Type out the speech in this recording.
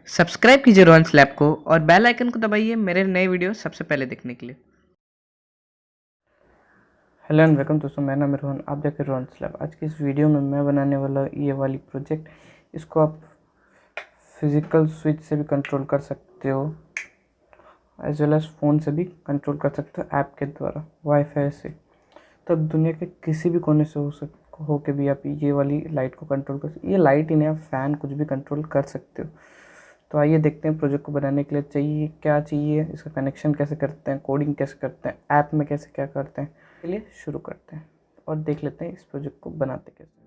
Subscribe कीजिए Rohan's lab को और बेल आइकन को दबाइए मेरे नए वीडियो सबसे पहले देखने के लिए। हेलो एंड वेलकम दोस्तों, मेरा नाम है रोहन। आप देख रहे हैं रोहन्स लैब। आज की इस वीडियो में मैं बनाने वाला ये वाली प्रोजेक्ट, इसको आप फिज़िकल स्विच से भी कंट्रोल कर सकते हो, एज वेल एज फ़ोन से भी कंट्रोल कर सकते हो ऐप के द्वारा, वाईफाई से। तब दुनिया के किसी भी कोने से हो के भी आप ये वाली लाइट को कंट्रोल कर सकते। ये लाइट ही नहीं, आप फ़ैन कुछ भी कंट्रोल कर सकते हो। तो आइए देखते हैं प्रोजेक्ट को बनाने के लिए क्या चाहिए, इसका कनेक्शन कैसे करते हैं, कोडिंग कैसे करते हैं, ऐप में कैसे क्या करते हैं। चलिए शुरू करते हैं और देख लेते हैं इस प्रोजेक्ट को बनाते कैसे।